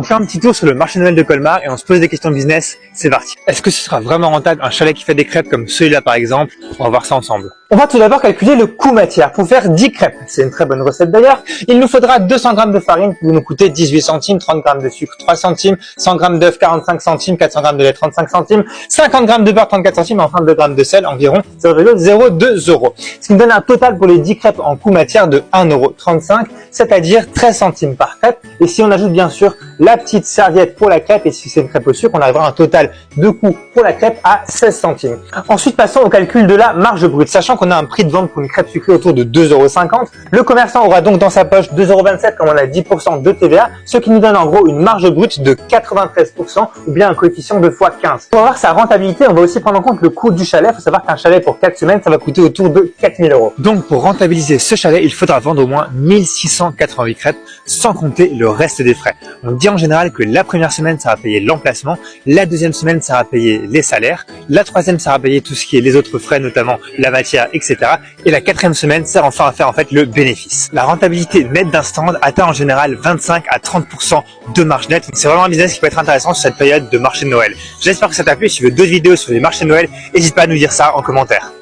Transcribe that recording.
On fait un petit tour sur le marché de Noël de Colmar et on se pose des questions business. C'est parti. Est-ce que ce sera vraiment rentable un chalet qui fait des crêpes comme celui-là par exemple? On va voir ça ensemble. On va tout d'abord calculer le coût matière. Pour faire 10 crêpes, c'est une très bonne recette d'ailleurs, il nous faudra 200 g de farine qui va nous coûter 18 centimes, 30 g de sucre 3 centimes, 100 g d'œufs 45 centimes, 400 g de lait 35 centimes, 50 g de beurre 34 centimes et enfin 2 g de sel environ 0,02 €. Ce qui nous donne un total pour les 10 crêpes en coût matière de 1,35 €, c'est-à-dire 13 centimes par crêpe. Et si on ajoute bien sûr la petite serviette pour la crêpe et si c'est une crêpe au sucre, on arrivera à un total de coût pour la crêpe à 16 centimes. Ensuite, passons au calcul de la marge brute. Sachant qu'on a un prix de vente pour une crêpe sucrée autour de 2,50 €, le commerçant aura donc dans sa poche 2,27 € comme on a 10% de TVA, ce qui nous donne en gros une marge brute de 93% ou bien un coefficient de x15. Pour avoir sa rentabilité, on va aussi prendre en compte le coût du chalet. Il faut savoir qu'un chalet pour 4 semaines, ça va coûter autour de 4 000 €. Donc pour rentabiliser ce chalet, il faudra vendre au moins 1688 crêpes sans compter le reste des frais. On dit en général que la première semaine, ça va payer l'emplacement, la deuxième semaine, ça va payer les salaires, la troisième, ça va payer tout ce qui est les autres frais, notamment la matière, etc. Et la quatrième semaine sert enfin à faire en fait le bénéfice. La rentabilité nette d'un stand atteint en général 25 à 30% de marge nette. C'est vraiment un business qui peut être intéressant sur cette période de marché de Noël. J'espère que ça t'a plu. Si tu veux d'autres vidéos sur les marchés de Noël, n'hésite pas à nous dire ça en commentaire.